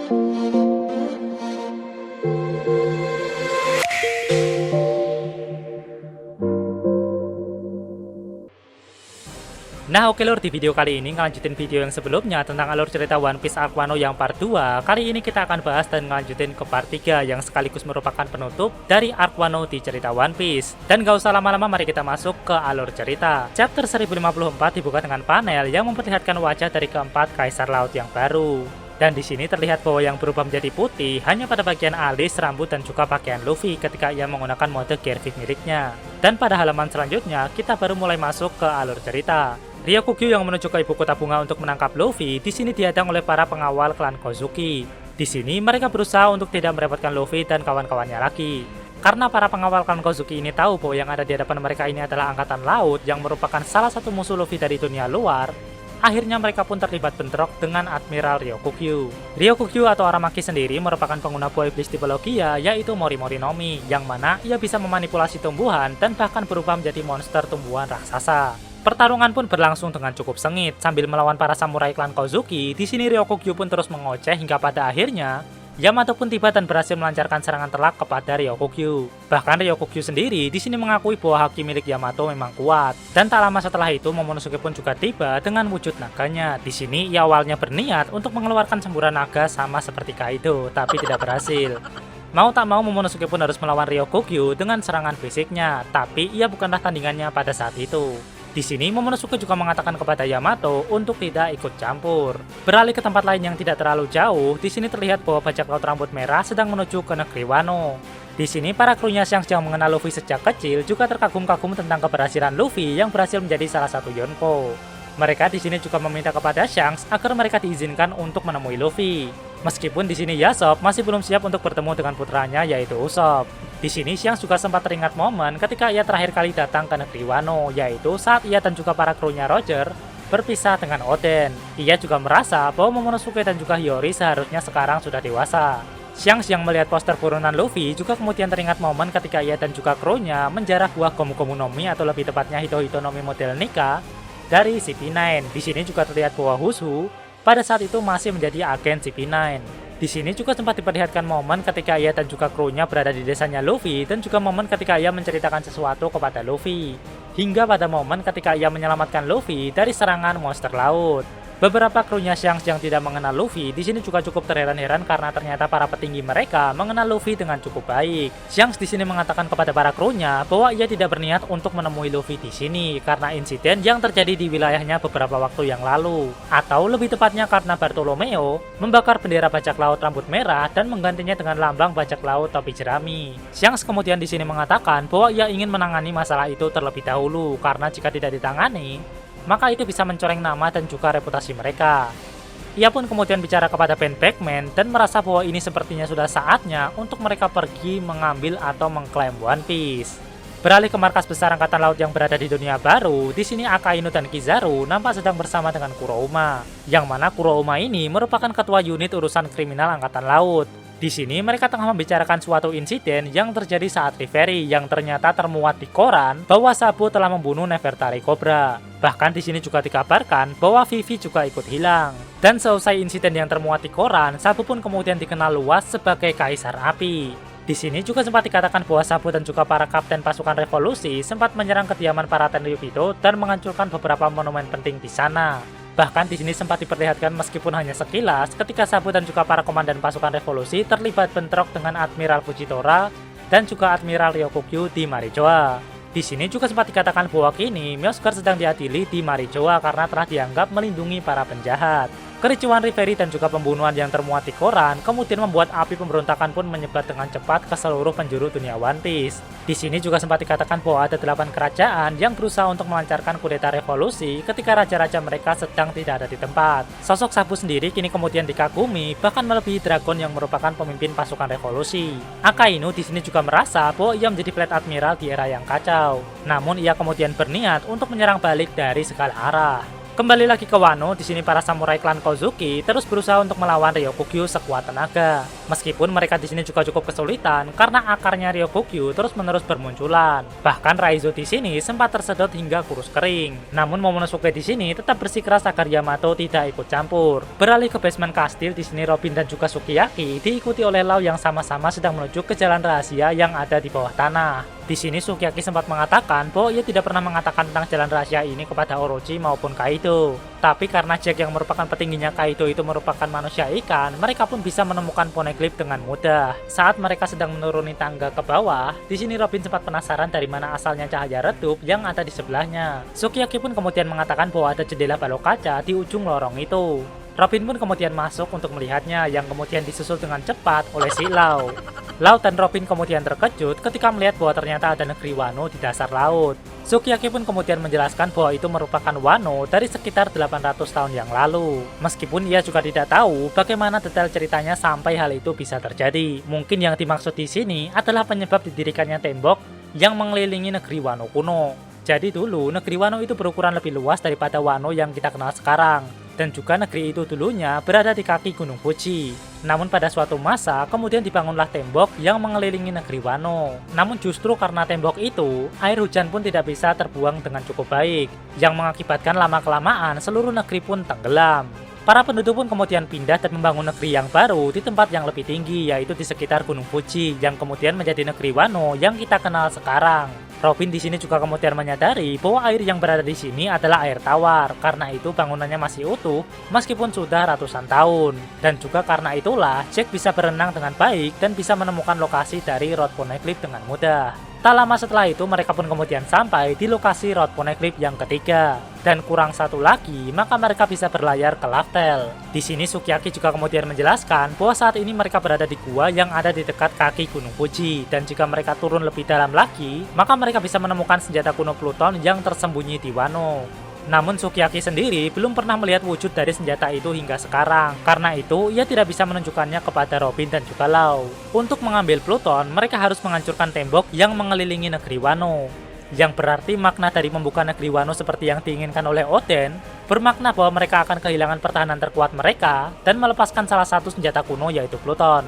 Nah oke lur, di video kali ini ngelanjutin video yang sebelumnya tentang alur cerita One Piece Arc Wano yang part 2. Kali ini kita akan bahas dan ngelanjutin ke part 3 yang sekaligus merupakan penutup dari Arc Wano di cerita One Piece. Dan gak usah lama-lama, mari kita masuk ke alur cerita. Chapter 1054 dibuka dengan panel yang memperlihatkan wajah dari keempat Kaisar Laut yang baru. Dan di sini terlihat bahwa yang berubah menjadi putih hanya pada bagian alis, rambut, dan juga pakaian Luffy ketika ia menggunakan mode Gear 5 miliknya. Dan pada halaman selanjutnya, kita baru mulai masuk ke alur cerita. Ryokugyu yang menuju ke ibu kota bunga untuk menangkap Luffy di sini dihadang oleh para pengawal klan Kozuki. Di sini mereka berusaha untuk tidak merepotkan Luffy dan kawan-kawannya lagi. Karena para pengawal klan Kozuki ini tahu bahwa yang ada di hadapan mereka ini adalah angkatan laut yang merupakan salah satu musuh Luffy dari dunia luar. Akhirnya mereka pun terlibat bentrok dengan Admiral Ryokugyu. Ryokugyu atau Aramaki sendiri merupakan pengguna buah iblis tipe Logia, yaitu Morimori no Mi, yang mana ia bisa memanipulasi tumbuhan dan bahkan berubah menjadi monster tumbuhan raksasa. Pertarungan pun berlangsung dengan cukup sengit sambil melawan para samurai klan Kozuki. Di sini Ryokugyu pun terus mengoceh hingga pada akhirnya Yamato pun tiba dan berhasil melancarkan serangan telak kepada Ryokugyu. Bahkan Ryokugyu sendiri di sini mengakui bahwa haki milik Yamato memang kuat. Dan tak lama setelah itu Momonosuke pun juga tiba dengan wujud naganya. Di sini ia awalnya berniat untuk mengeluarkan semburan naga sama seperti Kaido, tapi tidak berhasil. Mau tak mau Momonosuke pun harus melawan Ryokugyu dengan serangan fisiknya, tapi ia bukanlah tandingannya pada saat itu. Di sini Momonosuke juga mengatakan kepada Yamato untuk tidak ikut campur. Beralih ke tempat lain yang tidak terlalu jauh, di sini terlihat bahwa bajak laut rambut merah sedang menuju ke negeri Wano. Di sini para krunya yang mengenal Luffy sejak kecil juga terkagum-kagum tentang keberhasilan Luffy yang berhasil menjadi salah satu Yonko. Mereka di sini juga meminta kepada Shanks agar mereka diizinkan untuk menemui Luffy. Meskipun di sini Yasop masih belum siap untuk bertemu dengan putranya yaitu Usopp. Di sini Shanks juga sempat teringat momen ketika ia terakhir kali datang ke negeri Wano, yaitu saat ia dan juga para krunya Roger berpisah dengan Oden. Ia juga merasa bahwa Momonosuke dan juga Hiyori seharusnya sekarang sudah dewasa. Shanks yang melihat poster buronan Luffy juga kemudian teringat momen ketika ia dan juga krunya menjarah buah Gomu Gomu no Mi atau lebih tepatnya Hito Hito no Mi model Nika dari CP9. Di sini juga terlihat bahwa Husu pada saat itu masih menjadi agen CP9. Di sini juga sempat diperlihatkan momen ketika ia dan juga krunya berada di desanya Luffy dan juga momen ketika ia menceritakan sesuatu kepada Luffy. Hingga pada momen ketika ia menyelamatkan Luffy dari serangan monster laut. Beberapa krunya Shanks yang tidak mengenal Luffy di sini juga cukup terheran-heran karena ternyata para petinggi mereka mengenal Luffy dengan cukup baik. Shanks di sini mengatakan kepada para krunya bahwa ia tidak berniat untuk menemui Luffy di sini karena insiden yang terjadi di wilayahnya beberapa waktu yang lalu, atau lebih tepatnya karena Bartolomeo membakar bendera bajak laut rambut merah dan menggantinya dengan lambang bajak laut topi jerami. Shanks kemudian di sini mengatakan bahwa ia ingin menangani masalah itu terlebih dahulu karena jika tidak ditangani, maka itu bisa mencoreng nama dan juga reputasi mereka. Ia pun kemudian bicara kepada Ben Beckman dan merasa bahwa ini sepertinya sudah saatnya untuk mereka pergi mengambil atau mengklaim One Piece. Beralih ke markas besar angkatan laut yang berada di dunia baru, di sini Akainu dan Kizaru nampak sedang bersama dengan Kurouma, yang mana Kurouma ini merupakan ketua unit urusan kriminal angkatan laut. Di sini mereka tengah membicarakan suatu insiden yang terjadi saat Reverie yang ternyata termuat di koran bahwa Sabo telah membunuh Nefertari Cobra. Bahkan di sini juga dikabarkan bahwa Vivi juga ikut hilang. Dan seusai insiden yang termuat di koran, Sabo pun kemudian dikenal luas sebagai Kaisar Api. Di sini juga sempat dikatakan bahwa Sabo dan juga para kapten pasukan revolusi sempat menyerang kediaman para Tenryubito dan menghancurkan beberapa monumen penting di sana. Bahkan di sini sempat diperlihatkan meskipun hanya sekilas ketika Sabo dan juga para komandan pasukan revolusi terlibat bentrok dengan Admiral Fujitora dan juga Admiral Ryokugyu di Marijoa. Di sini juga sempat dikatakan bahwa kini Myosuke sedang diadili di Marijoa karena telah dianggap melindungi para penjahat. Kericuan Reverie dan juga pembunuhan yang termuat di koran kemudian membuat api pemberontakan pun menyebar dengan cepat ke seluruh penjuru dunia One Piece. Di sini juga sempat dikatakan bahwa ada 8 kerajaan yang berusaha untuk melancarkan kudeta revolusi ketika raja-raja mereka sedang tidak ada di tempat. Sosok Sabo sendiri kini kemudian dikagumi bahkan melebihi Dragon yang merupakan pemimpin pasukan revolusi. Akainu di sini juga merasa bahwa ia menjadi Fleet Admiral di era yang kacau. Namun ia kemudian berniat untuk menyerang balik dari segala arah. Kembali lagi ke Wano, di sini para samurai klan Kozuki terus berusaha untuk melawan Ryokugyu sekuat tenaga. Meskipun mereka di sini juga cukup kesulitan karena akarnya Ryokugyu terus-menerus bermunculan. Bahkan Raizo di sini sempat tersedot hingga kurus kering. Namun Momonosuke di sini tetap bersikeras agar Yamato tidak ikut campur. Beralih ke basement kastil, di sini Robin dan juga Sukiyaki diikuti oleh Lau yang sama-sama sedang menuju ke jalan rahasia yang ada di bawah tanah. Di sini Sukiyaki sempat mengatakan bahwa ia tidak pernah mengatakan tentang jalan rahasia ini kepada Orochi maupun Kaido. Tapi karena Jack yang merupakan petingginya Kaido itu merupakan manusia ikan, mereka pun bisa menemukan Poneglyph dengan mudah. Saat mereka sedang menuruni tangga ke bawah, di sini Robin sempat penasaran dari mana asalnya cahaya redup yang ada di sebelahnya. Sukiyaki pun kemudian mengatakan bahwa ada jendela balok kaca di ujung lorong itu. Robin pun kemudian masuk untuk melihatnya, yang kemudian disusul dengan cepat oleh si Lau. Lau dan Robin kemudian terkejut ketika melihat bahwa ternyata ada negeri Wano di dasar laut. Sukiyaki pun kemudian menjelaskan bahwa itu merupakan Wano dari sekitar 800 tahun yang lalu. Meskipun ia juga tidak tahu bagaimana detail ceritanya sampai hal itu bisa terjadi. Mungkin yang dimaksud di sini adalah penyebab didirikannya tembok yang mengelilingi negeri Wano kuno. Jadi dulu negeri Wano itu berukuran lebih luas daripada Wano yang kita kenal sekarang. Dan juga negeri itu dulunya berada di kaki Gunung Fuji. Namun pada suatu masa kemudian dibangunlah tembok yang mengelilingi negeri Wano. Namun justru karena tembok itu, air hujan pun tidak bisa terbuang dengan cukup baik, yang mengakibatkan lama-kelamaan seluruh negeri pun tenggelam. Para penduduk pun kemudian pindah dan membangun negeri yang baru di tempat yang lebih tinggi, yaitu di sekitar Gunung Fuji, yang kemudian menjadi negeri Wano yang kita kenal sekarang. Robin di sini juga kemudian menyadari bahwa air yang berada di sini adalah air tawar, karena itu bangunannya masih utuh meskipun sudah ratusan tahun. Dan juga karena itulah Jack bisa berenang dengan baik dan bisa menemukan lokasi dari Road Poneglyph dengan mudah. Tak lama setelah itu mereka pun kemudian sampai di lokasi Road Poneglyph yang ketiga. Dan kurang satu lagi, maka mereka bisa berlayar ke Laftel. Di sini Sukiyaki juga kemudian menjelaskan bahwa saat ini mereka berada di gua yang ada di dekat kaki Gunung Fuji. Dan jika mereka turun lebih dalam lagi, maka mereka bisa menemukan senjata kuno Pluton yang tersembunyi di Wano. Namun Sukiyaki sendiri belum pernah melihat wujud dari senjata itu hingga sekarang. Karena itu, ia tidak bisa menunjukkannya kepada Robin dan juga Lau. Untuk mengambil Pluton, mereka harus menghancurkan tembok yang mengelilingi negeri Wano. Yang berarti makna dari membuka negeri Wano seperti yang diinginkan oleh Oden, bermakna bahwa mereka akan kehilangan pertahanan terkuat mereka dan melepaskan salah satu senjata kuno yaitu Pluton.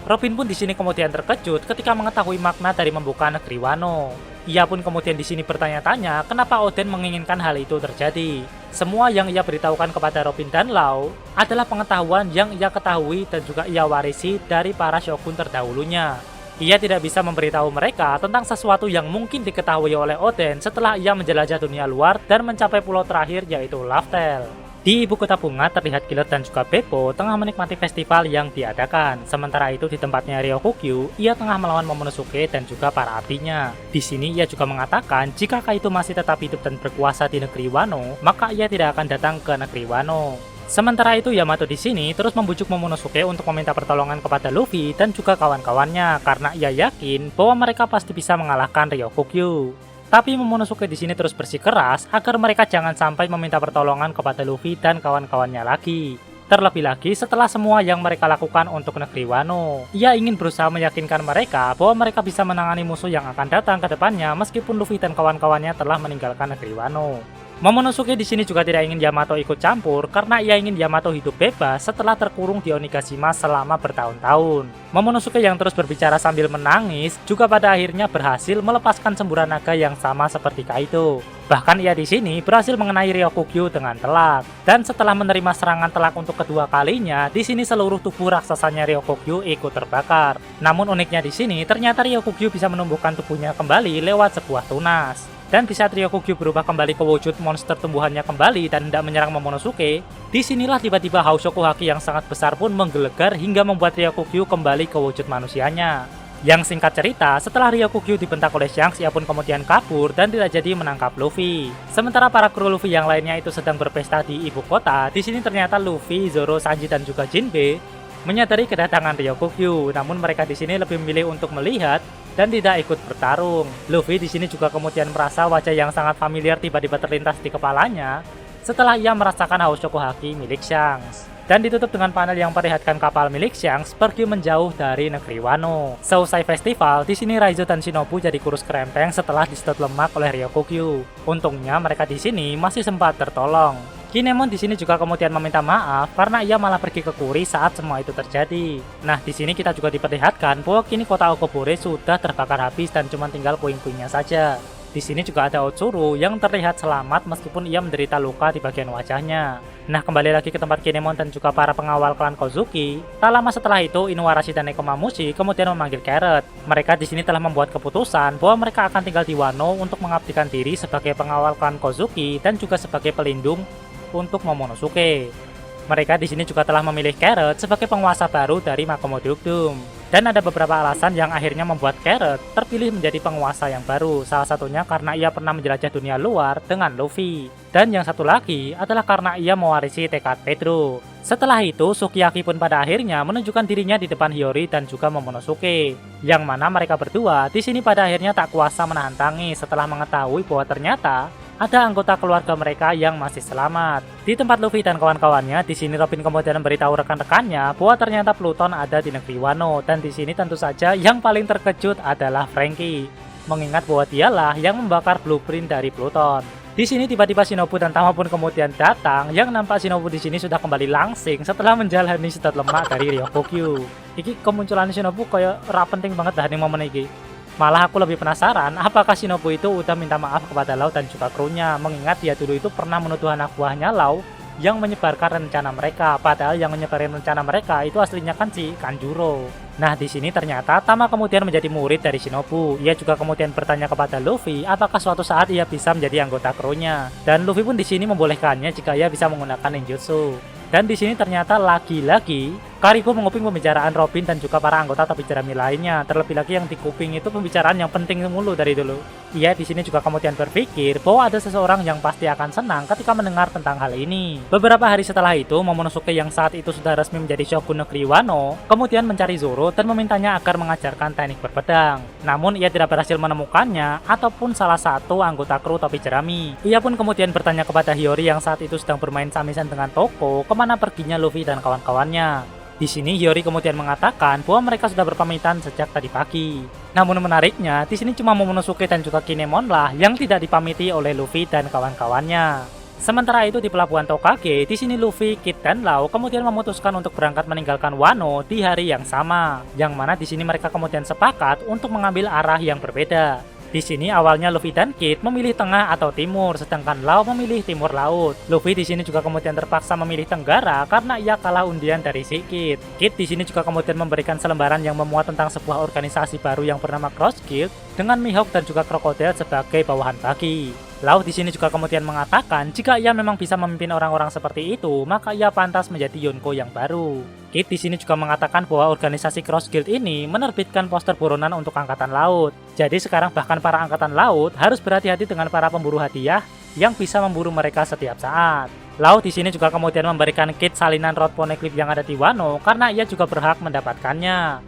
Robin pun di sini kemudian terkejut ketika mengetahui makna dari membuka negeri Wano. Ia pun kemudian di sini bertanya-tanya kenapa Oden menginginkan hal itu terjadi. Semua yang ia beritahukan kepada Robin dan Lau adalah pengetahuan yang ia ketahui dan juga ia warisi dari para shogun terdahulunya. Ia tidak bisa memberitahu mereka tentang sesuatu yang mungkin diketahui oleh Oden setelah ia menjelajah dunia luar dan mencapai pulau terakhir yaitu Laftel. Di ibu kota bunga terlihat Killer dan juga Beppo tengah menikmati festival yang diadakan. Sementara itu di tempatnya Ryokugyu, ia tengah melawan Momonosuke dan juga para abdinya. Di sini ia juga mengatakan jika Kaito masih tetap hidup dan berkuasa di negeri Wano, maka ia tidak akan datang ke negeri Wano. Sementara itu Yamato di sini terus membujuk Momonosuke untuk meminta pertolongan kepada Luffy dan juga kawan-kawannya karena ia yakin bahwa mereka pasti bisa mengalahkan Ryokugyu. Tapi Momonosuke di sini terus bersikeras agar mereka jangan sampai meminta pertolongan kepada Luffy dan kawan-kawannya lagi. Terlebih lagi setelah semua yang mereka lakukan untuk negeri Wano. Ia ingin berusaha meyakinkan mereka bahwa mereka bisa menangani musuh yang akan datang ke depannya meskipun Luffy dan kawan-kawannya telah meninggalkan negeri Wano. Momonosuke di sini juga tidak ingin Yamato ikut campur karena ia ingin Yamato hidup bebas setelah terkurung di Onigashima selama bertahun-tahun. Momonosuke yang terus berbicara sambil menangis juga pada akhirnya berhasil melepaskan semburan naga yang sama seperti Kaito. Bahkan ia di sini berhasil mengenai Ryokugyu dengan telak. Dan setelah menerima serangan telak untuk kedua kalinya, di sini seluruh tubuh raksasanya Ryokugyu ikut terbakar. Namun uniknya di sini ternyata Ryokugyu bisa menumbuhkan tubuhnya kembali lewat sebuah tunas. Dan di saat Ryokugyu berubah kembali ke wujud monster tumbuhannya kembali dan hendak menyerang Momonosuke, disinilah tiba-tiba Haushoku Haki yang sangat besar pun menggelegar hingga membuat Ryokugyu kembali ke wujud manusianya. Yang singkat cerita, setelah Ryokugyu dibentak oleh Shanks, ia pun kemudian kabur dan tidak jadi menangkap Luffy. Sementara para kru Luffy yang lainnya itu sedang berpesta di ibu kota, di sini ternyata Luffy, Zoro, Sanji dan juga Jinbe menyadari kedatangan Ryokugyu, namun mereka di sini lebih memilih untuk melihat dan tidak ikut bertarung. Luffy di sini juga kemudian merasa wajah yang sangat familiar tiba-tiba terlintas di kepalanya setelah ia merasakan Haushoku Haki milik Shanks. Dan ditutup dengan panel yang memperlihatkan kapal milik Shanks pergi menjauh dari negeri Wano. Seusai festival, di sini Raizo dan Shinobu jadi kurus kerempeng setelah disedot lemak oleh Ryokugyu. Untungnya mereka di sini masih sempat tertolong. Kinemon di sini juga kemudian meminta maaf karena ia malah pergi ke Kuri saat semua itu terjadi. Nah, di sini kita juga diperlihatkan bahwa kini kota Okobore sudah terbakar habis dan cuma tinggal puing-puingnya saja. Di sini juga ada Otsuru yang terlihat selamat meskipun ia menderita luka di bagian wajahnya. Nah, kembali lagi ke tempat Kinemon dan juga para pengawal klan Kozuki. Tak lama setelah itu, Inuarashi dan Nekomamushi kemudian memanggil Carrot. Mereka di sini telah membuat keputusan bahwa mereka akan tinggal di Wano untuk mengabdikan diri sebagai pengawal klan Kozuki dan juga sebagai pelindung untuk Momonosuke. Mereka di sini juga telah memilih Carrot sebagai penguasa baru dari Makomo Dukedom. Dan ada beberapa alasan yang akhirnya membuat Carrot terpilih menjadi penguasa yang baru. Salah satunya karena ia pernah menjelajah dunia luar dengan Luffy. Dan yang satu lagi adalah karena ia mewarisi tekad Pedro. Setelah itu, Sukiyaki pun pada akhirnya menunjukkan dirinya di depan Hiyori dan juga Momonosuke. Yang mana mereka berdua di sini pada akhirnya tak kuasa menahan tangis setelah mengetahui bahwa ternyata ada anggota keluarga mereka yang masih selamat. Di tempat Luffy dan kawan-kawannya, di sini Robin kemudian memberitahu rekan-rekannya bahwa ternyata Pluton ada di negeri Wano, dan di sini tentu saja yang paling terkejut adalah Franky, mengingat bahwa dialah yang membakar blueprint dari Pluton. Di sini tiba-tiba Shinobu dan Tama pun kemudian datang, yang nampak Shinobu di sini sudah kembali langsing setelah menjalani sedot lemak dari Ryokugyu. Iki kemunculan Shinobu kayak penting banget dah nih momen iki. Malah aku lebih penasaran apakah Shinobu itu udah minta maaf kepada Lau dan juga krunya, mengingat dia dulu itu pernah menuduh anak buahnya Lau yang menyebarkan rencana mereka, padahal yang menyebarkan rencana mereka itu aslinya kan si Kanjuro. Nah, di sini ternyata Tama kemudian menjadi murid dari Shinobu. Ia juga kemudian bertanya kepada Luffy apakah suatu saat ia bisa menjadi anggota krunya. Dan Luffy pun di sini membolehkannya jika ia bisa menggunakan ninjutsu. Dan di sini ternyata lagi-lagi Kariko menguping pembicaraan Robin dan juga para anggota topi jerami lainnya. Terlebih lagi yang dikuping itu pembicaraan yang penting mulu dari dulu. Ia di sini juga kemudian berpikir bahwa ada seseorang yang pasti akan senang ketika mendengar tentang hal ini. Beberapa hari setelah itu, Momonosuke yang saat itu sudah resmi menjadi shogun negeri Wano, kemudian mencari Zoro dan memintanya agar mengajarkan teknik berpedang. Namun ia tidak berhasil menemukannya ataupun salah satu anggota kru topi jerami. Ia pun kemudian bertanya kepada Hiyori yang saat itu sedang bermain samisen dengan Toko, kemana perginya Luffy dan kawan-kawannya. Di sini Hiyori kemudian mengatakan bahwa mereka sudah berpamitan sejak tadi pagi. Namun menariknya, di sini cuma Momonosuke dan juga Kinemon lah yang tidak dipamiti oleh Luffy dan kawan-kawannya. Sementara itu di pelabuhan Tokage, di sini Luffy, Kid dan Lau kemudian memutuskan untuk berangkat meninggalkan Wano di hari yang sama, yang mana di sini mereka kemudian sepakat untuk mengambil arah yang berbeda. Di sini awalnya Luffy dan Kid memilih tengah atau timur, sedangkan Lau memilih timur laut. Luffy di sini juga kemudian terpaksa memilih tenggara karena ia kalah undian dari si Kid. Kid di sini juga kemudian memberikan selembaran yang memuat tentang sebuah organisasi baru yang bernama Cross Guild dengan Mihawk dan juga Crocodile sebagai bawahan bagi. Lau di sini juga kemudian mengatakan jika ia memang bisa memimpin orang-orang seperti itu, maka ia pantas menjadi Yonko yang baru. Kid di sini juga mengatakan bahwa organisasi Cross Guild ini menerbitkan poster buronan untuk angkatan laut. Jadi sekarang bahkan para angkatan laut harus berhati-hati dengan para pemburu hadiah yang bisa memburu mereka setiap saat. Lau di sini juga kemudian memberikan Kid salinan rod poneglyph yang ada di Wano karena ia juga berhak mendapatkannya.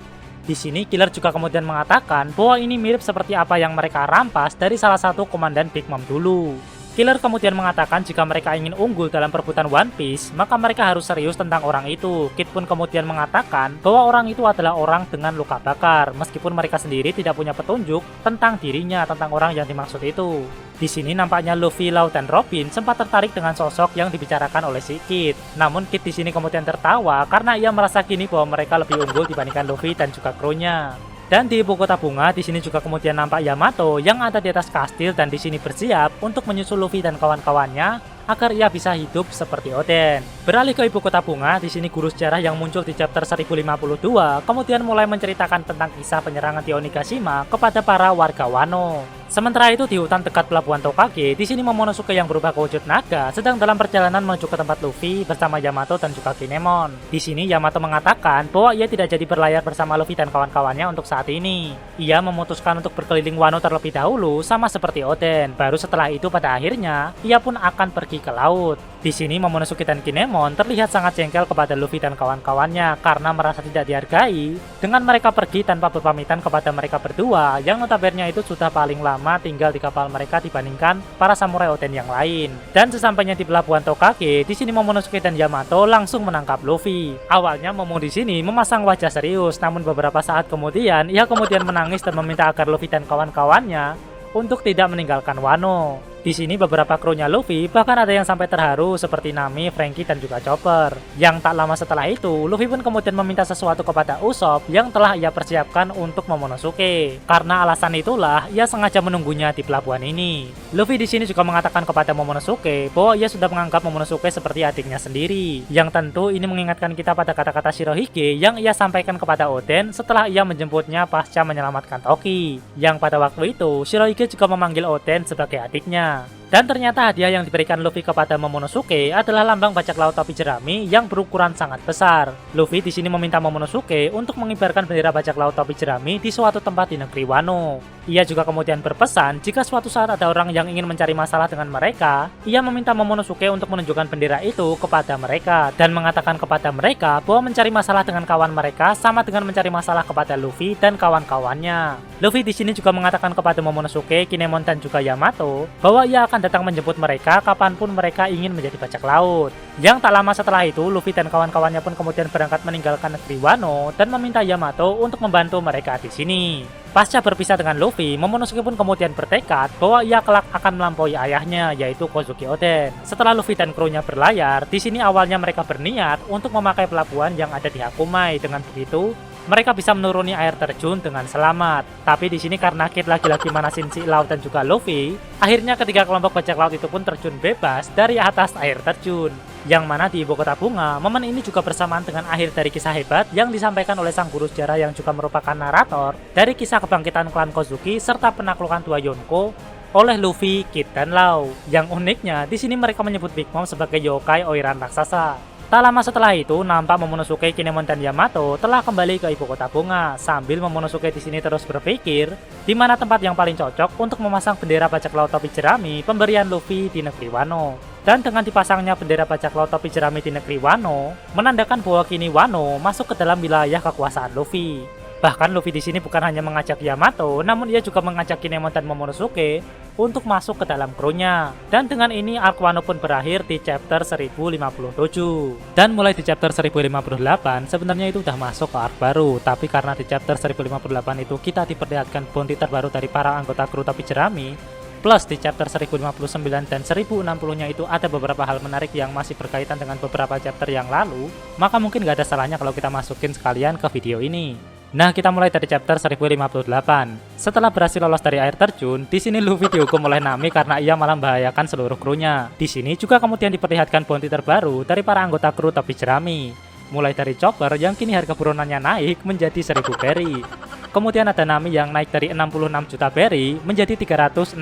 Di sini Killer juga kemudian mengatakan bahwa ini mirip seperti apa yang mereka rampas dari salah satu komandan Big Mom dulu. Killer kemudian mengatakan jika mereka ingin unggul dalam perebutan One Piece, maka mereka harus serius tentang orang itu. Kid pun kemudian mengatakan bahwa orang itu adalah orang dengan luka bakar, meskipun mereka sendiri tidak punya petunjuk tentang dirinya, tentang orang yang dimaksud itu. Di sini nampaknya Luffy, Lau, dan Robin sempat tertarik dengan sosok yang dibicarakan oleh si Kid. Namun Kid di sini kemudian tertawa karena ia merasa kini bahwa mereka lebih unggul dibandingkan Luffy dan juga krunya. Dan di ibu kota bunga di sini juga kemudian nampak Yamato yang ada di atas kastil dan di sini bersiap untuk menyusul Luffy dan kawan-kawannya agar ia bisa hidup seperti Oden. Beralih ke ibu kota bunga, di sini guru sejarah yang muncul di chapter 1052 kemudian mulai menceritakan tentang kisah penyerangan di Onigashima kepada para warga Wano. Sementara itu di hutan dekat pelabuhan Tokage, di sini Momonosuke yang berubah ke wujud naga sedang dalam perjalanan menuju ke tempat Luffy bersama Yamato dan juga Kinemon. Di sini Yamato mengatakan bahwa ia tidak jadi berlayar bersama Luffy dan kawan-kawannya untuk saat ini. Ia memutuskan untuk berkeliling Wano terlebih dahulu sama seperti Oden. Baru setelah itu pada akhirnya ia pun akan pergi ke laut. Di sini Momonosuke dan Kinemon terlihat sangat jengkel kepada Luffy dan kawan-kawannya karena merasa tidak dihargai dengan mereka pergi tanpa berpamitan kepada mereka berdua yang notabene itu sudah paling lama tinggal di kapal mereka dibandingkan para samurai Oden yang lain. Dan sesampainya di pelabuhan Tokage, di sini Momonosuke dan Yamato langsung menangkap Luffy. Awalnya Momo di sini memasang wajah serius, namun beberapa saat kemudian ia kemudian menangis dan meminta agar Luffy dan kawan-kawannya untuk tidak meninggalkan Wano. Di sini beberapa krunya Luffy bahkan ada yang sampai terharu seperti Nami, Franky, dan juga Chopper. Yang tak lama setelah itu, Luffy pun kemudian meminta sesuatu kepada Usopp yang telah ia persiapkan untuk Momonosuke. Karena alasan itulah ia sengaja menunggunya di pelabuhan ini. Luffy di sini juga mengatakan kepada Momonosuke bahwa ia sudah menganggap Momonosuke seperti adiknya sendiri. Yang tentu ini mengingatkan kita pada kata-kata Shirohige yang ia sampaikan kepada Oden setelah ia menjemputnya pasca menyelamatkan Toki. Yang pada waktu itu, Shirohige juga memanggil Oden sebagai adiknya. Dan ternyata hadiah yang diberikan Luffy kepada Momonosuke adalah lambang bajak laut topi jerami yang berukuran sangat besar. Luffy di sini meminta Momonosuke untuk mengibarkan bendera bajak laut topi jerami di suatu tempat di negeri Wano. Ia juga kemudian berpesan jika suatu saat ada orang yang ingin mencari masalah dengan mereka, ia meminta Momonosuke untuk menunjukkan bendera itu kepada mereka dan mengatakan kepada mereka bahwa mencari masalah dengan kawan mereka sama dengan mencari masalah kepada Luffy dan kawan-kawannya. Luffy di sini juga mengatakan kepada Momonosuke, Kinemon dan juga Yamato bahwa ia akan datang menjemput mereka kapanpun mereka ingin menjadi bajak laut. Yang tak lama setelah itu, Luffy dan kawan-kawannya pun kemudian berangkat meninggalkan negeri Wano dan meminta Yamato untuk membantu mereka di sini. Pasca berpisah dengan Luffy, Momonosuke pun kemudian bertekad bahwa ia kelak akan melampaui ayahnya, yaitu Kozuki Oden. Setelah Luffy dan krunya berlayar, di sini awalnya mereka berniat untuk memakai pelabuhan yang ada di Hakumai. Dengan begitu, mereka bisa menuruni air terjun dengan selamat. Tapi di sini karena Kid lagi-lagi manasin si Laut dan juga Luffy, akhirnya ketiga kelompok bajak laut itu pun terjun bebas dari atas air terjun. Yang mana di ibu kota bunga, momen ini juga bersamaan dengan akhir dari kisah hebat yang disampaikan oleh sang guru sejarah yang juga merupakan narator dari kisah kebangkitan klan Kozuki serta penaklukan dua Yonko oleh Luffy, Kid, dan Law. Yang uniknya, di sini mereka menyebut Big Mom sebagai yokai oiran raksasa. Tak lama setelah itu, nampak Momonosuke, Kinemon, dan Yamato telah kembali ke ibu kota bunga. Sambil Momonosuke di sini terus berpikir di mana tempat yang paling cocok untuk memasang bendera bajak laut topi jerami pemberian Luffy di negeri Wano. Dan dengan dipasangnya bendera bajak laut topi jerami di negeri Wano, menandakan bahwa kini Wano masuk ke dalam wilayah kekuasaan Luffy. Bahkan Luffy di sini bukan hanya mengajak Yamato, namun ia juga mengajak Kinemon dan Momonosuke untuk masuk ke dalam krunya. Dan dengan ini arc Wano pun berakhir di chapter 1057. Dan mulai di chapter 1058 sebenarnya itu udah masuk ke arc baru, tapi karena di chapter 1058 itu kita diperlihatkan bounty terbaru dari para anggota kru topi jerami, plus di chapter 1059 dan 1060-nya itu ada beberapa hal menarik yang masih berkaitan dengan beberapa chapter yang lalu, maka mungkin gak ada salahnya kalau kita masukin sekalian ke video ini. Nah, kita mulai dari chapter 1058. Setelah berhasil lolos dari air terjun, di sini Luffy dihukum oleh Nami karena ia malah membahayakan seluruh krunya. Di sini juga kemudian diperlihatkan bounty terbaru dari para anggota kru topi jerami. Mulai dari Chopper yang kini harga buronannya naik menjadi 1000 berry. Kemudian ada Nami yang naik dari 66 juta berry menjadi 366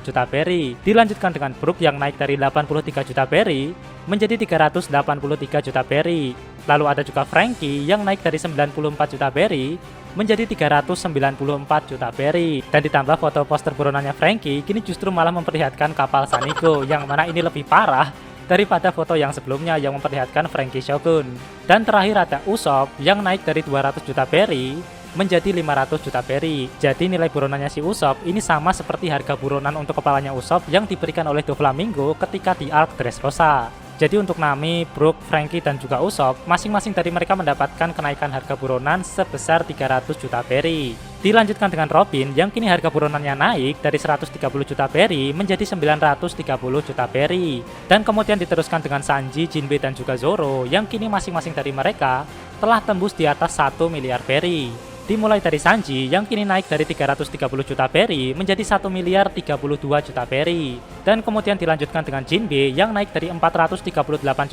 juta berry. Dilanjutkan dengan Brook yang naik dari 83 juta berry menjadi 383 juta berry. Lalu ada juga Franky yang naik dari 94 juta berry menjadi 394 juta berry. Dan ditambah foto poster buronannya Franky kini justru malah memperlihatkan kapal Sanigo, yang mana ini lebih parah daripada foto yang sebelumnya yang memperlihatkan Franky Shogun. Dan terakhir ada Usopp yang naik dari 200 juta berry menjadi 500 juta berry. Jadi nilai buronannya si Usopp ini sama seperti harga buronan untuk kepalanya Usopp yang diberikan oleh Doflamingo ketika di arc Dressrosa. Jadi untuk Nami, Brook, Franky, dan juga Usopp, masing-masing dari mereka mendapatkan kenaikan harga buronan sebesar 300 juta berry. Dilanjutkan dengan Robin yang kini harga buronannya naik dari 130 juta berry menjadi 930 juta berry. Dan kemudian diteruskan dengan Sanji, Jinbe, dan juga Zoro yang kini masing-masing dari mereka telah tembus di atas 1 miliar berry. Dimulai dari Sanji yang kini naik dari 330 juta berry menjadi 1 miliar 32 juta berry. Dan kemudian dilanjutkan dengan Jinbe yang naik dari 438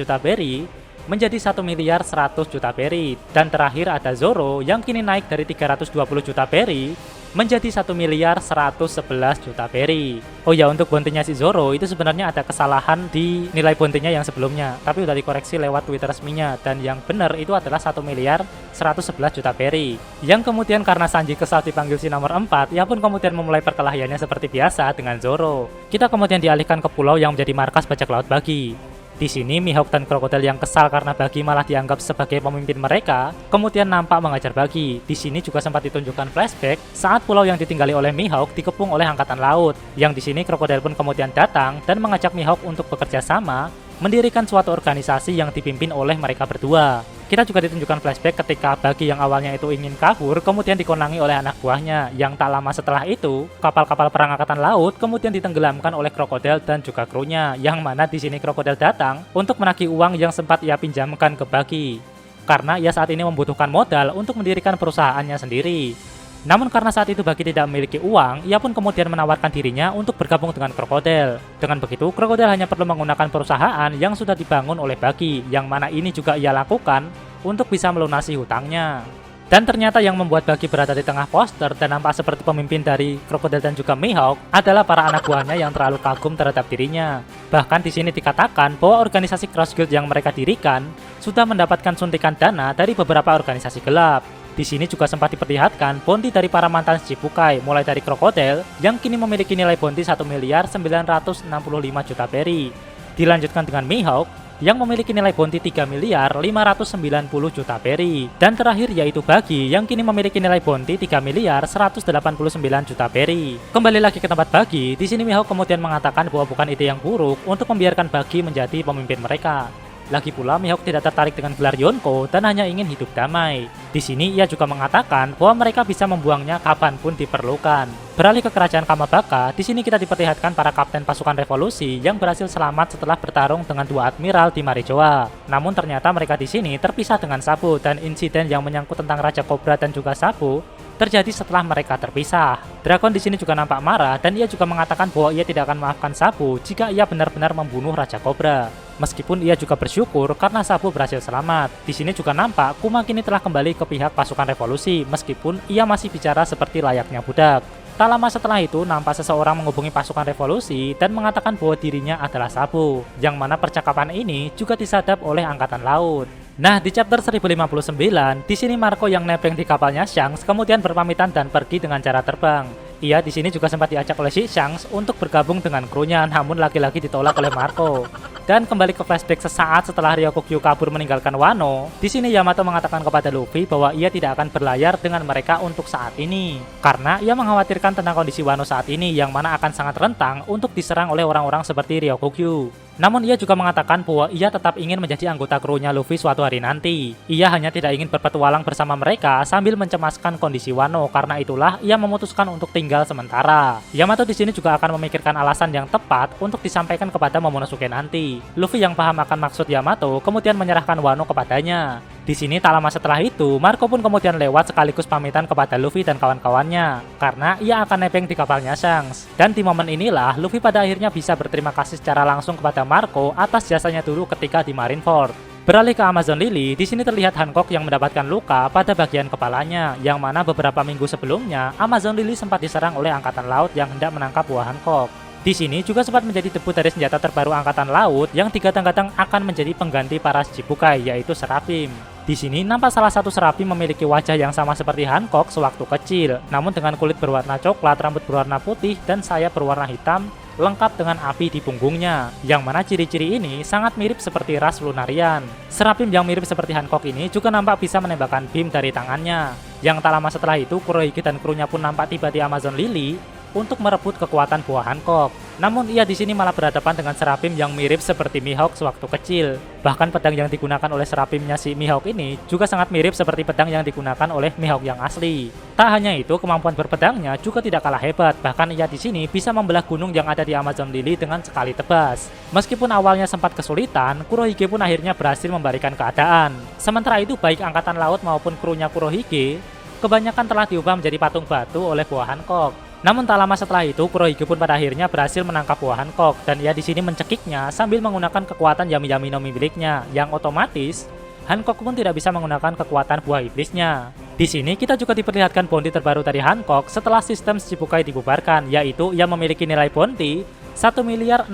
juta berry menjadi 1 miliar 100 juta berry. Dan terakhir ada Zoro yang kini naik dari 320 juta berry menjadi 1 miliar 111 juta berry. Oh ya, untuk bounty-nya si Zoro itu sebenarnya ada kesalahan di nilai bounty-nya yang sebelumnya, tapi udah dikoreksi lewat Twitter resminya, dan yang benar itu adalah 1 miliar 111 juta berry. Yang kemudian karena Sanji kesal dipanggil si nomor 4, ia pun kemudian memulai perkelahiannya seperti biasa dengan Zoro. Kita kemudian dialihkan ke pulau yang menjadi markas bajak laut Buggy. Di sini Mihawk dan Krokodil yang kesal karena Buggy malah dianggap sebagai pemimpin mereka, kemudian nampak mengajar Buggy. Di sini juga sempat ditunjukkan flashback saat pulau yang ditinggali oleh Mihawk dikepung oleh angkatan laut. Yang di sini Krokodil pun kemudian datang dan mengajak Mihawk untuk bekerja sama mendirikan suatu organisasi yang dipimpin oleh mereka berdua. Kita juga ditunjukkan flashback ketika Buggy yang awalnya itu ingin kabur kemudian dikonangi oleh anak buahnya, yang tak lama setelah itu kapal-kapal perang angkatan laut kemudian ditenggelamkan oleh Krokodil dan juga krunya, yang mana di sini Krokodil datang untuk menagih uang yang sempat ia pinjamkan ke Buggy. Karena ia saat ini membutuhkan modal untuk mendirikan perusahaannya sendiri. Namun karena saat itu Buggy tidak memiliki uang, ia pun kemudian menawarkan dirinya untuk bergabung dengan Krokodil. Dengan begitu, Krokodil hanya perlu menggunakan perusahaan yang sudah dibangun oleh Buggy, yang mana ini juga ia lakukan untuk bisa melunasi hutangnya. Dan ternyata yang membuat Buggy berada di tengah poster dan nampak seperti pemimpin dari Krokodil dan juga Mihawk adalah para anak buahnya yang terlalu kagum terhadap dirinya. Bahkan di sini dikatakan bahwa organisasi Cross Guild yang mereka dirikan sudah mendapatkan suntikan dana dari beberapa organisasi gelap. Di sini juga sempat diperlihatkan bounty dari para mantan Shichibukai, mulai dari Krokodil yang kini memiliki nilai bounty 1.965 juta peri. Dilanjutkan dengan Mihawk yang memiliki nilai bounty 3.590 juta peri. Dan terakhir yaitu Buggy yang kini memiliki nilai bounty 3.189 juta peri. Kembali lagi ke tempat Buggy, di sini Mihawk kemudian mengatakan bahwa bukan ide yang buruk untuk membiarkan Buggy menjadi pemimpin mereka. Lagi pula Mihawk tidak tertarik dengan gelar Yonko dan hanya ingin hidup damai. Di sini ia juga mengatakan bahwa mereka bisa membuangnya kapanpun diperlukan. Beralih ke kerajaan Kamabaka, di sini kita diperlihatkan para kapten pasukan revolusi yang berhasil selamat setelah bertarung dengan dua admiral di Marijoa. Namun ternyata mereka di sini terpisah dengan Sabu, dan insiden yang menyangkut tentang Raja Cobra dan juga Sabu terjadi setelah mereka terpisah. Dragon di sini juga nampak marah dan ia juga mengatakan bahwa ia tidak akan memaafkan Sabu jika ia benar-benar membunuh Raja Cobra. Meskipun ia juga bersyukur karena Sabu berhasil selamat. Di sini juga nampak Kuma kini telah kembali ke pihak pasukan revolusi meskipun ia masih bicara seperti layaknya budak. Tak lama setelah itu nampak seseorang menghubungi pasukan revolusi dan mengatakan bahwa dirinya adalah Sabu, yang mana percakapan ini juga disadap oleh angkatan laut. Nah, di chapter 1059, di sini Marco yang nebeng di kapalnya Shanks kemudian berpamitan dan pergi dengan cara terbang. Ia di sini juga sempat diajak oleh si Shanks untuk bergabung dengan krunya, namun lagi-lagi ditolak oleh Marco. Dan kembali ke flashback sesaat setelah Ryokugyu kabur meninggalkan Wano, di sini Yamato mengatakan kepada Luffy bahwa ia tidak akan berlayar dengan mereka untuk saat ini, karena ia mengkhawatirkan tentang kondisi Wano saat ini yang mana akan sangat rentang untuk diserang oleh orang-orang seperti Ryokugyu. Namun ia juga mengatakan bahwa ia tetap ingin menjadi anggota krunya Luffy suatu hari nanti. Ia hanya tidak ingin berpetualang bersama mereka sambil mencemaskan kondisi Wano, karena itulah ia memutuskan untuk tinggal sementara. Yamato di sini juga akan memikirkan alasan yang tepat untuk disampaikan kepada Momonosuke nanti. Luffy yang paham akan maksud Yamato kemudian menyerahkan Wano kepadanya. Di sini tak lama setelah itu, Marco pun kemudian lewat sekaligus pamitan kepada Luffy dan kawan-kawannya, karena ia akan nebeng di kapalnya Shanks. Dan di momen inilah Luffy pada akhirnya bisa berterima kasih secara langsung kepada Marco atas jasanya dulu ketika di Marineford. Beralih ke Amazon Lily, di sini terlihat Hancock yang mendapatkan luka pada bagian kepalanya, yang mana beberapa minggu sebelumnya Amazon Lily sempat diserang oleh angkatan laut yang hendak menangkap buah Hancock. Di sini juga sempat menjadi debut dari senjata terbaru angkatan laut yang digadang-gadang akan menjadi pengganti para Shichibukai, yaitu Serafim. Di sini nampak salah satu Serafim memiliki wajah yang sama seperti Hancock sewaktu kecil, namun dengan kulit berwarna coklat, rambut berwarna putih, dan sayap berwarna hitam, lengkap dengan api di punggungnya, yang mana ciri-ciri ini sangat mirip seperti ras Lunarian. Serafim yang mirip seperti Hancock ini juga nampak bisa menembakkan beam dari tangannya. Yang tak lama setelah itu, Kurohige dan krunya pun nampak tiba di Amazon Lily untuk merebut kekuatan buah Hancock. Namun ia di sini malah berhadapan dengan Serafim yang mirip seperti Mihawk sewaktu kecil. Bahkan pedang yang digunakan oleh Serafimnya si Mihawk ini juga sangat mirip seperti pedang yang digunakan oleh Mihawk yang asli. Tak hanya itu, kemampuan berpedangnya juga tidak kalah hebat. Bahkan ia di sini bisa membelah gunung yang ada di Amazon Lily dengan sekali tebas. Meskipun awalnya sempat kesulitan, Kurohige pun akhirnya berhasil membalikan keadaan. Sementara itu baik angkatan laut maupun krunya Kurohige kebanyakan telah diubah menjadi patung batu oleh buah Hancock. Namun tak lama setelah itu, Kurohige pun pada akhirnya berhasil menangkap buah Hancock dan ia di sini mencekiknya sambil menggunakan kekuatan Yami Yami no Mi miliknya, yang otomatis Hancock pun tidak bisa menggunakan kekuatan buah iblisnya. Di sini kita juga diperlihatkan bounty terbaru dari Hancock setelah sistem Shichibukai dibubarkan, yaitu ia memiliki nilai bounty 1.659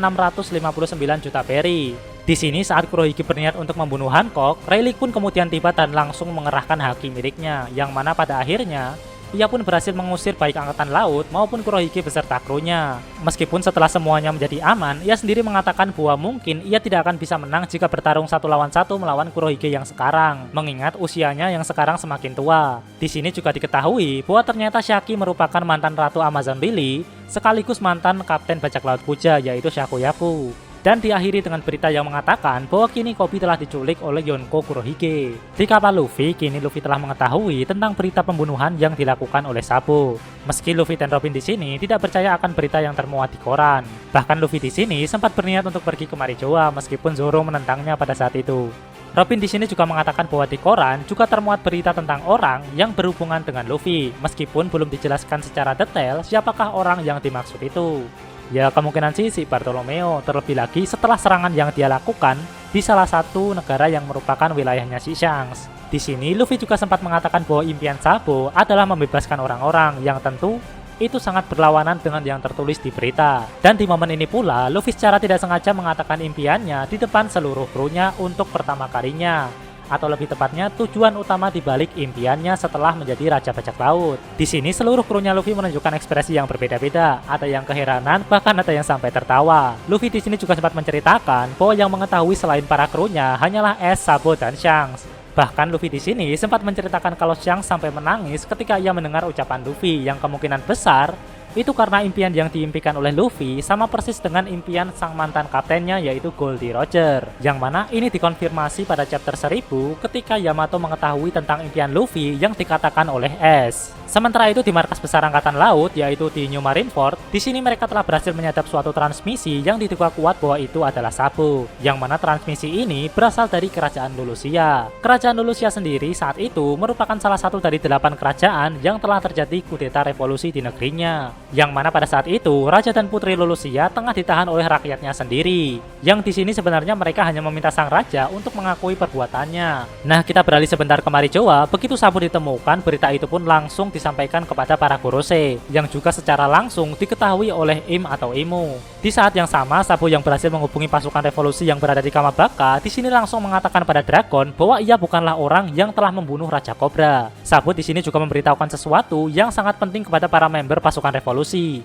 juta peri. Di sini saat Kurohige berniat untuk membunuh Hancock, Rayleigh pun kemudian tiba dan langsung mengerahkan haki miliknya, yang mana pada akhirnya ia pun berhasil mengusir baik angkatan laut maupun Kurohige beserta krunya. Meskipun setelah semuanya menjadi aman, ia sendiri mengatakan bahwa mungkin ia tidak akan bisa menang jika bertarung 1 lawan 1 melawan Kurohige yang sekarang, mengingat usianya yang sekarang semakin tua. Di sini juga diketahui bahwa ternyata Shaki merupakan mantan ratu Amazon Lily sekaligus mantan kapten bajak laut Kuja, yaitu Shakuyaku. Dan diakhiri dengan berita yang mengatakan bahwa kini Koby telah diculik oleh Yonko Kurohige. Di kapal Luffy, kini Luffy telah mengetahui tentang berita pembunuhan yang dilakukan oleh Sabo. Meski Luffy dan Robin di sini tidak percaya akan berita yang termuat di koran. Bahkan Luffy di sini sempat berniat untuk pergi ke Marijoa meskipun Zoro menentangnya pada saat itu. Robin di sini juga mengatakan bahwa di koran juga termuat berita tentang orang yang berhubungan dengan Luffy, meskipun belum dijelaskan secara detail siapakah orang yang dimaksud itu. Ya kemungkinan sih si Bartolomeo, terlebih lagi setelah serangan yang dia lakukan di salah satu negara yang merupakan wilayahnya si Shanks. Di sini Luffy juga sempat mengatakan bahwa impian Sabo adalah membebaskan orang-orang yang tentu itu sangat berlawanan dengan yang tertulis di berita. Dan di momen ini pula, Luffy secara tidak sengaja mengatakan impiannya di depan seluruh krunya untuk pertama kalinya. Atau lebih tepatnya tujuan utama dibalik impiannya setelah menjadi Raja Bajak Laut. Di sini seluruh krunya Luffy menunjukkan ekspresi yang berbeda-beda, ada yang keheranan, bahkan ada yang sampai tertawa. Luffy di sini juga sempat menceritakan bahwa yang mengetahui selain para krunya hanyalah Ace, Sabo, dan Shanks. Bahkan Luffy di sini sempat menceritakan kalau Shanks sampai menangis ketika ia mendengar ucapan Luffy yang kemungkinan besar itu karena impian yang diimpikan oleh Luffy sama persis dengan impian sang mantan kaptennya yaitu Goldie Roger. Yang mana ini dikonfirmasi pada chapter 1000 ketika Yamato mengetahui tentang impian Luffy yang dikatakan oleh Ace. Sementara itu di markas besar angkatan laut yaitu di New Marineford, di sini mereka telah berhasil menyadap suatu transmisi yang diduga kuat bahwa itu adalah Sabo. Yang mana transmisi ini berasal dari kerajaan Lulusia. Kerajaan Lulusia sendiri saat itu merupakan salah satu dari 8 kerajaan yang telah terjadi kudeta revolusi di negerinya. Yang mana pada saat itu Raja dan Putri Lulusia tengah ditahan oleh rakyatnya sendiri. Yang di sini sebenarnya mereka hanya meminta sang raja untuk mengakui perbuatannya. Nah, kita beralih sebentar ke Marijoa. Begitu Sabo ditemukan, berita itu pun langsung disampaikan kepada para Kurose, yang juga secara langsung diketahui oleh Im atau Imu. Di saat yang sama, Sabo yang berhasil menghubungi pasukan revolusi yang berada di Kamabaka, di sini langsung mengatakan pada Dragon bahwa ia bukanlah orang yang telah membunuh Raja Cobra. Sabo di sini juga memberitahukan sesuatu yang sangat penting kepada para member pasukan revolusi.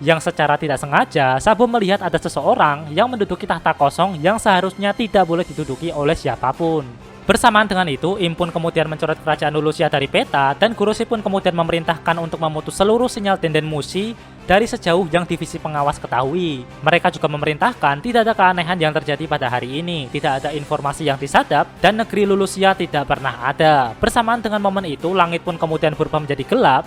Yang secara tidak sengaja, Sabo melihat ada seseorang yang menduduki tahta kosong yang seharusnya tidak boleh diduduki oleh siapapun. Bersamaan dengan itu, Im pun kemudian mencoret kerajaan Lulusia dari peta, dan Kuroshi pun kemudian memerintahkan untuk memutus seluruh sinyal Dendenmushi dari sejauh yang divisi pengawas ketahui. Mereka juga memerintahkan tidak ada keanehan yang terjadi pada hari ini, tidak ada informasi yang disadap, dan negeri Lulusia tidak pernah ada. Bersamaan dengan momen itu, langit pun kemudian berubah menjadi gelap,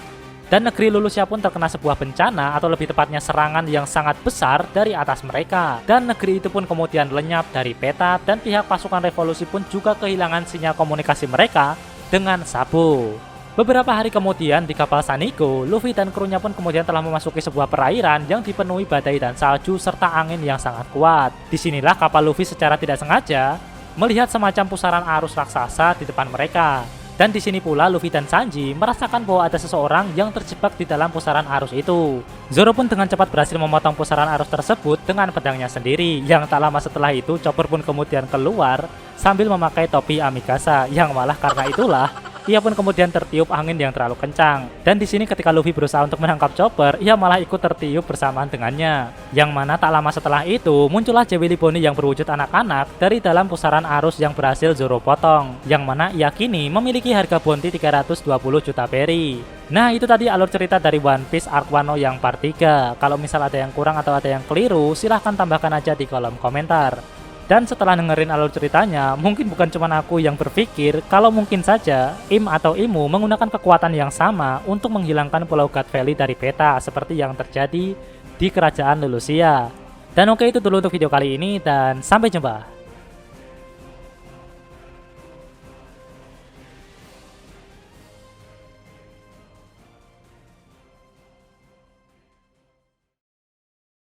dan negeri Lulusia pun terkena sebuah bencana atau lebih tepatnya serangan yang sangat besar dari atas mereka. Dan negeri itu pun kemudian lenyap dari peta dan pihak pasukan revolusi pun juga kehilangan sinyal komunikasi mereka dengan Sabo. Beberapa hari kemudian di kapal Saniko, Luffy dan krunya pun kemudian telah memasuki sebuah perairan yang dipenuhi badai dan salju serta angin yang sangat kuat. Disinilah kapal Luffy secara tidak sengaja melihat semacam pusaran arus raksasa di depan mereka. Dan di sini pula Luffy dan Sanji merasakan bahwa ada seseorang yang terjebak di dalam pusaran arus itu. Zoro pun dengan cepat berhasil memotong pusaran arus tersebut dengan pedangnya sendiri. Yang tak lama setelah itu Chopper pun kemudian keluar sambil memakai topi Amikasa, yang malah karena itulah ia pun kemudian tertiup angin yang terlalu kencang. Dan di sini ketika Luffy berusaha untuk menangkap Chopper, ia malah ikut tertiup bersamaan dengannya. Yang mana tak lama setelah itu muncullah Jewelry Bony yang berwujud anak-anak dari dalam pusaran arus yang berhasil Zoro potong. Yang mana ia kini memiliki harga bounty 320 juta peri. Nah, itu tadi alur cerita dari One Piece Arc Wano yang part 3. Kalau misal ada yang kurang atau ada yang keliru, silahkan tambahkan aja di kolom komentar. Dan setelah dengerin alur ceritanya, mungkin bukan cuma aku yang berpikir kalau mungkin saja Im atau Imu menggunakan kekuatan yang sama untuk menghilangkan Pulau God Valley dari peta seperti yang terjadi di kerajaan Lulusia. Dan oke, itu dulu untuk video kali ini dan sampai jumpa.